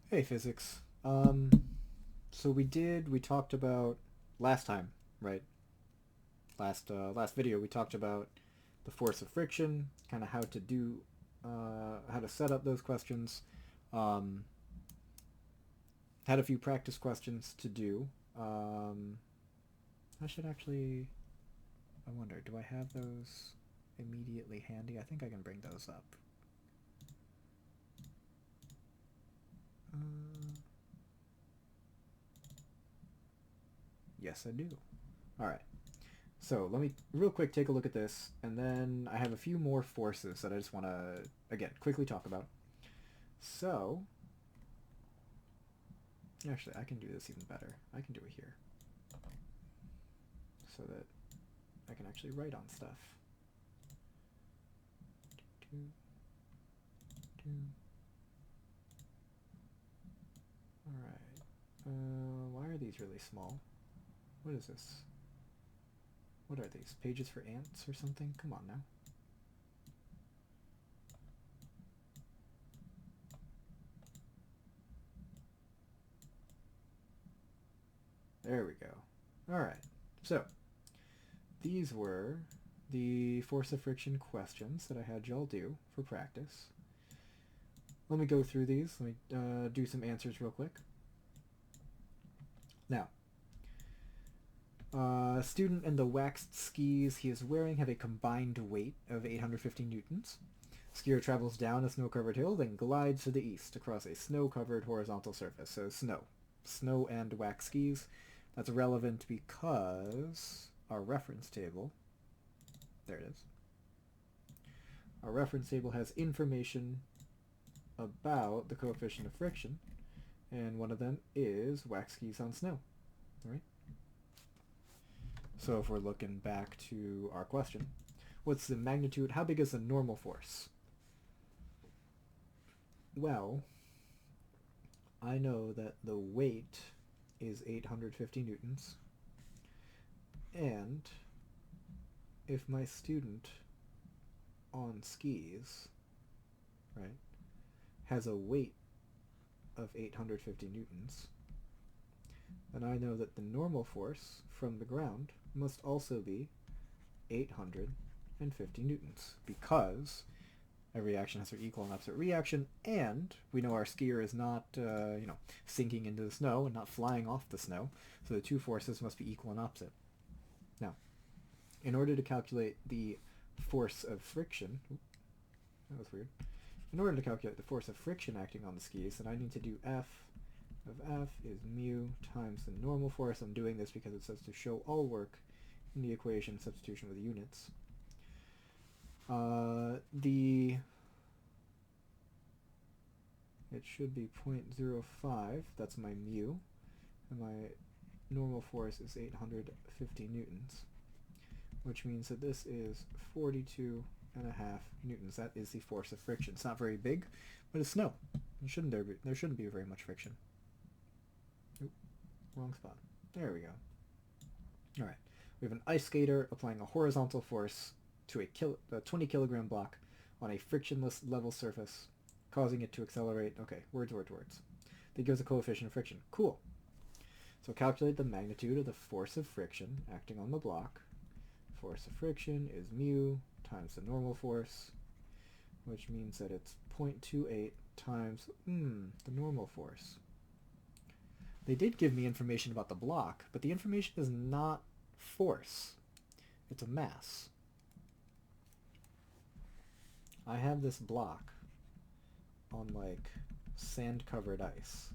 Hey, physics. So we talked about last time, right? Last video we talked about the force of friction, kind of how to set up those questions. Um, had a few practice questions to do. Um, I should actually. I wonder, do I have those immediately handy? I think I can bring those up. Uh, yes, I do. All right. So let me real quick take a look at this, and then I have a few more forces that I just want to, again, quickly talk about. So, actually, I can do this even better. I can do it here, so that I can actually write on stuff. Two, two. Alright. Why are these really small? What is this? What are these? Pages for ants or something? Come on now. There we go. Alright. So, these were the force of friction questions that I had y'all do for practice. Let me go through these. Let me do some answers real quick. Now, student in the waxed skis he is wearing have a combined weight of 850 newtons. Skier travels down a snow-covered hill, then glides to the east across a snow-covered horizontal surface. So snow. Snow and wax skis. That's relevant because our reference table, there it is. Our reference table has information about the coefficient of friction, and one of them is wax skis on snow. All right. So if we're looking back to our question, what's the magnitude? How big is the normal force? Well, I know that the weight is 850 newtons, and if my student on skis, right, has a weight of 850 newtons, then I know that the normal force from the ground must also be 850 newtons, because every reaction has their equal and opposite reaction, and we know our skier is not, sinking into the snow and not flying off the snow, so the two forces must be equal and opposite. Now, in order to calculate the force of friction, that was weird. In order to calculate the force of friction acting on the skis, then I need to do F of F is mu times the normal force. I'm doing this because it says to show all work in the equation substitution with units. The it should be 0.05. That's my mu, and my normal force is 850 newtons, which means that this is 42.5 newtons. That is the force of friction. It's not very big, but it's snow. There shouldn't be very much friction. Oop, wrong spot. There we go. All right. We have an ice skater applying a horizontal force to a 20 kilogram block on a frictionless level surface, causing it to accelerate. Okay, words. That gives a coefficient of friction. Cool. So calculate the magnitude of the force of friction acting on the block. Force of friction is mu times the normal force, which means that it's 0.28 times the normal force. They did give me information about the block, but the information is not force. It's a mass. I have this block on like sand-covered ice,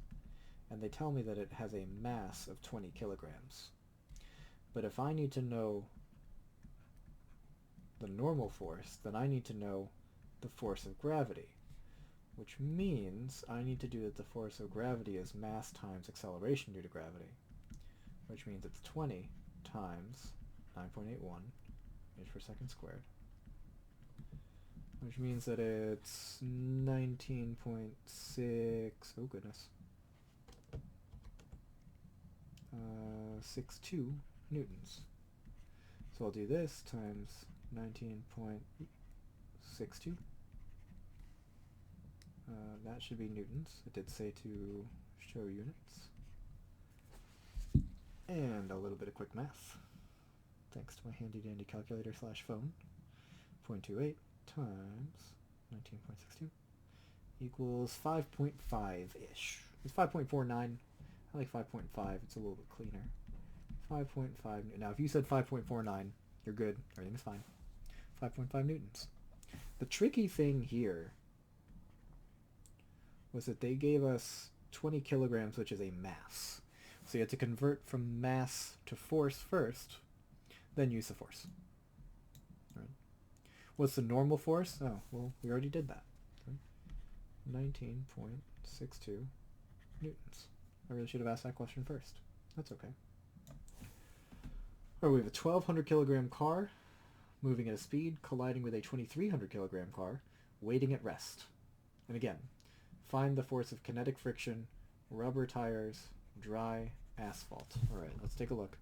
and they tell me that it has a mass of 20 kilograms. But if I need to know the normal force, then I need to know the force of gravity, which means I need to do that the force of gravity is mass times acceleration due to gravity, which means it's 20 times 9.81 meters per second squared, which means that it's 19.6, oh goodness, 62 newtons. So I'll do this times 19.62. That should be newtons. It did say to show units. And a little bit of quick math, thanks to my handy dandy calculator / phone. 0.28 times 19.62 equals 5.5-ish. It's 5.49. I like 5.5. It's a little bit cleaner. 5.5. Now, if you said 5.49, you're good. Everything's fine. 5.5 newtons. The tricky thing here was that they gave us 20 kilograms, which is a mass. So you had to convert from mass to force first, then use the force. Right. What's the normal force? Oh, well, we already did that. Right. 19.62 newtons. I really should have asked that question first. That's okay. All right, we have a 1,200 kilogram car moving at a speed, colliding with a 2,300 kilogram car, waiting at rest. And again, find the force of kinetic friction, rubber tires, dry asphalt. All right, let's take a look.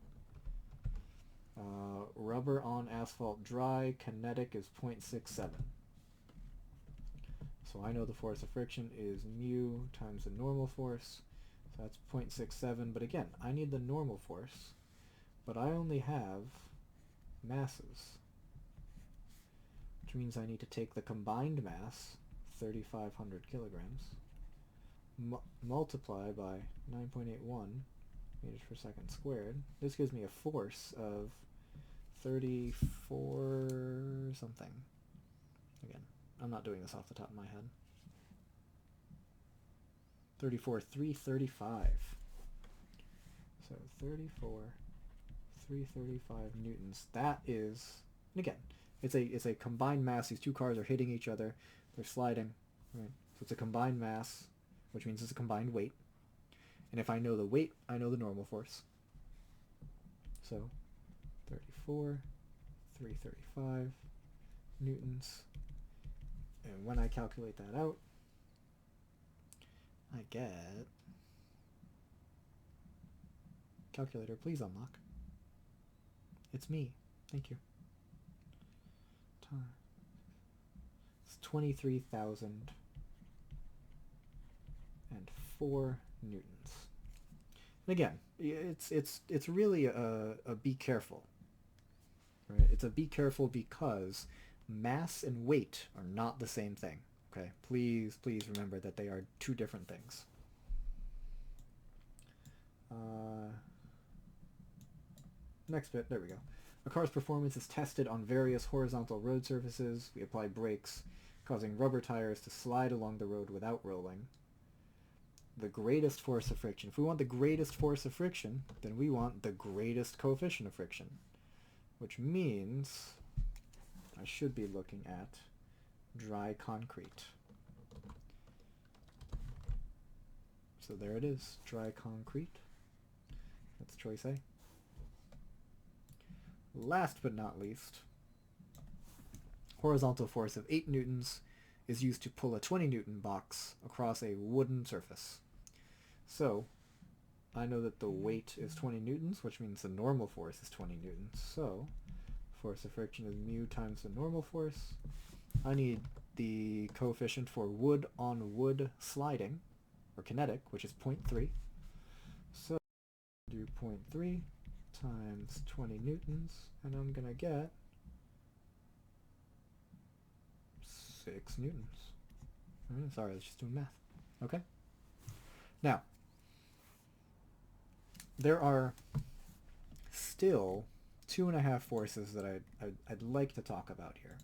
Rubber on asphalt dry, kinetic is 0.67. So I know the force of friction is mu times the normal force. So that's 0.67. But again, I need the normal force. But I only have masses. Which means I need to take the combined mass, 3,500 kilograms, multiply by 9.81 meters per second squared. This gives me a force of 34 something. Again, I'm not doing this off the top of my head. 34,335. So 34,335 newtons. That is, and again, it's a combined mass. These two cars are hitting each other. They're sliding. Right? So it's a combined mass, which means it's a combined weight. And if I know the weight, I know the normal force. So 34,335 newtons. And when I calculate that out, I get... Calculator, please unlock. It's me. Thank you. It's 23,004 newtons. And again, it's really a be careful. Right? It's a be careful because mass and weight are not the same thing. Okay, please remember that they are two different things. Next bit, there we go. A car's performance is tested on various horizontal road surfaces. We apply brakes, causing rubber tires to slide along the road without rolling. The greatest force of friction. If we want the greatest force of friction, then we want the greatest coefficient of friction, which means I should be looking at dry concrete. So there it is, dry concrete. That's choice A. Last but not least, horizontal force of 8 newtons is used to pull a 20 newton box across a wooden surface. So I know that the weight is 20 newtons, which means the normal force is 20 newtons. So force of friction is mu times the normal force. I need the coefficient for wood on wood sliding, or kinetic, which is 0.3. So do 0.3 times 20 newtons, and I'm going to get 6 newtons. Sorry, I was just doing math. Okay? Now, there are still 2.5 forces that I'd like to talk about here.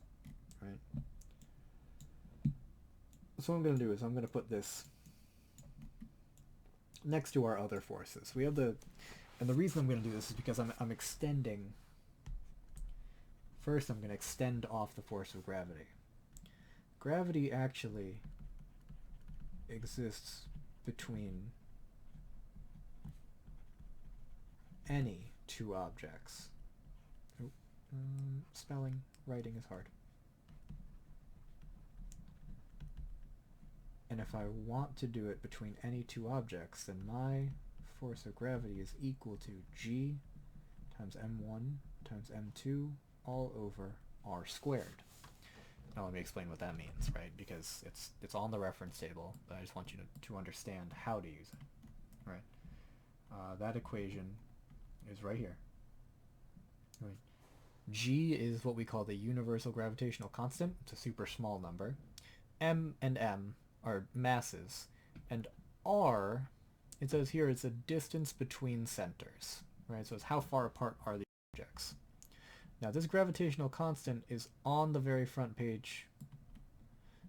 Right? So what I'm going to do is I'm going to put this next to our other forces. We have the... And the reason I'm going to do this is because I'm extending... First, I'm going to extend off the force of gravity. Gravity actually exists between any two objects. Spelling, writing is hard. And if I want to do it between any two objects, then my force of gravity is equal to G times m1 times m2 all over r squared. Now let me explain what that means, right? Because it's on the reference table, but I just want you to understand how to use it, right? That equation is right here. Right. G is what we call the universal gravitational constant. It's a super small number. M and M are masses, and R, it says here, it's a distance between centers, right? So it's how far apart are the objects. Now this gravitational constant is on the very front page.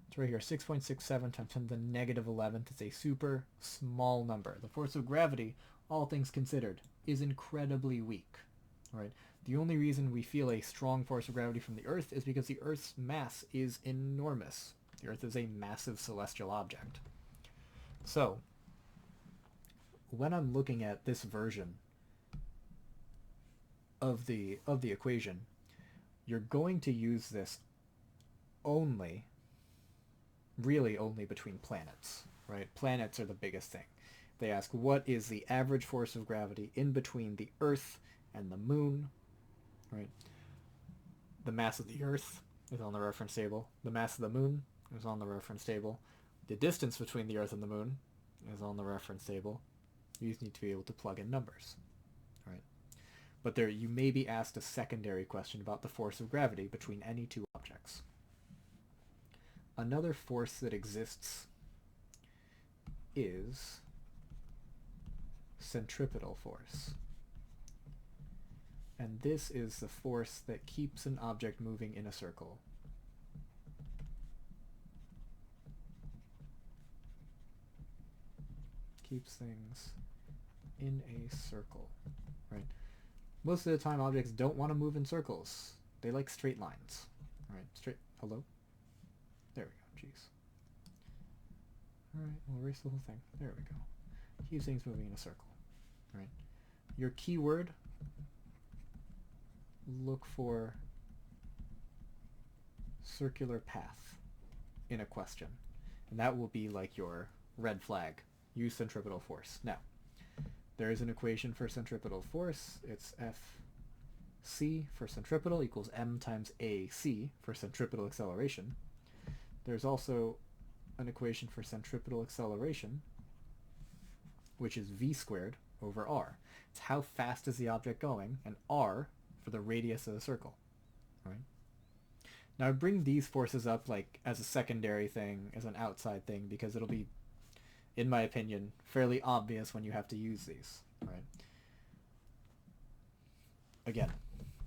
It's right here, 6.67 times 10 to the negative 11th. It's a super small number. The force of gravity, all things considered, is incredibly weak, right? The only reason we feel a strong force of gravity from the Earth is because the Earth's mass is enormous. The Earth is a massive celestial object. So, when I'm looking at this version of the equation, you're going to use this only, really only between planets, right? Planets are the biggest thing. They ask, what is the average force of gravity in between the Earth and the Moon, right? The mass of the Earth is on the reference table. The mass of the Moon is on the reference table. The distance between the Earth and the Moon is on the reference table. You just need to be able to plug in numbers, right? But there, you may be asked a secondary question about the force of gravity between any two objects. Another force that exists is centripetal force. And this is the force that keeps an object moving in a circle. Keeps things in a circle, right? Most of the time objects don't want to move in circles. They like straight lines, right? Straight, hello? There we go, jeez. Alright, we'll erase the whole thing. There we go. Keeps things moving in a circle, right? Your keyword, look for circular path in a question. And that will be like your red flag. Use centripetal force. Now, there is an equation for centripetal force. It's Fc for centripetal equals m times ac for centripetal acceleration. There's also an equation for centripetal acceleration, which is v squared over r. It's how fast is the object going, and r for the radius of the circle, right? Now I bring these forces up like as a secondary thing, as an outside thing, because it'll be, in my opinion, fairly obvious when you have to use these, right? Again,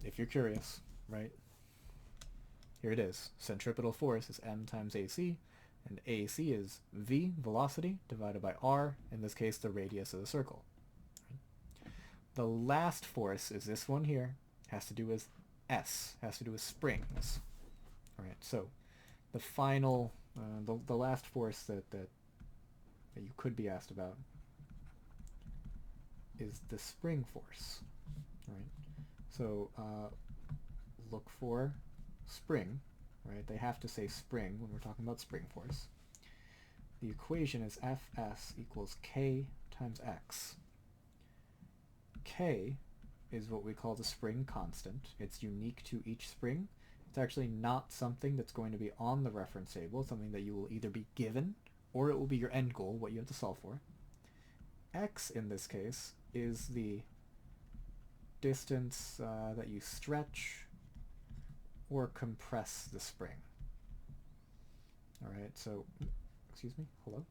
if you're curious, right? Here it is. Centripetal force is m times ac, and ac is v, velocity, divided by r, in this case the radius of the circle. Right? The last force is this one here. Has to do with S, has to do with springs. Alright, so the final, the last force that you could be asked about is the spring force. Right? So look for spring, right? They have to say spring when we're talking about spring force. The equation is Fs equals k times x. K is what we call the spring constant. It's unique to each spring. It's actually not something that's going to be on the reference table. It's something that you will either be given or it will be your end goal, what you have to solve for. X in this case is the distance that you stretch or compress the spring. Alright, so, excuse me, hello?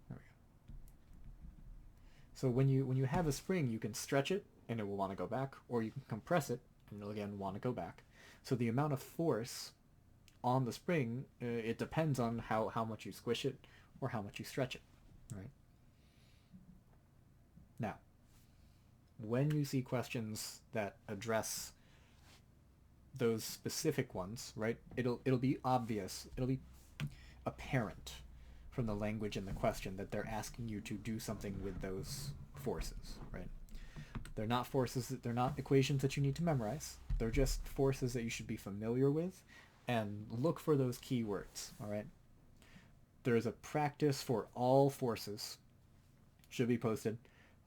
There we go. So when you have a spring, you can stretch it and it will want to go back, or you can compress it and it'll again want to go back. So the amount of force on the spring, it depends on how much you squish it or how much you stretch it, right? Now, when you see questions that address those specific ones, right, it'll be obvious, it'll be apparent from the language in the question that they're asking you to do something with those forces, right? They're not forces, they're not equations that you need to memorize. They're just forces that you should be familiar with, and look for those keywords, all right? There's a practice for all forces, should be posted.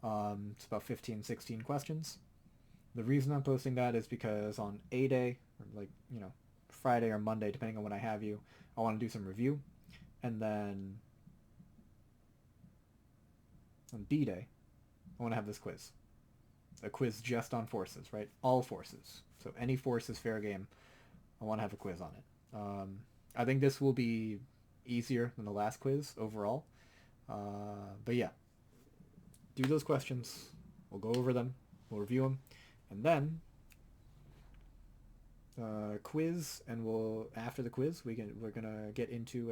It's about 15, 16 questions. The reason I'm posting that is because on A Day, or like, you know, Friday or Monday, depending on when I have you, I want to do some review. And then on D-Day, I want to have this quiz. A quiz just on forces, right? All forces. So any force is fair game. I want to have a quiz on it. I think this will be easier than the last quiz overall. But yeah, do those questions. We'll go over them. We'll review them. And then quiz, and we'll after the quiz we're gonna get into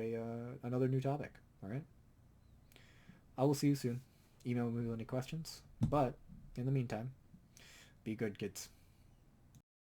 another new topic. All right. I will see you soon. Email me with any questions. But in the meantime, be good, kids.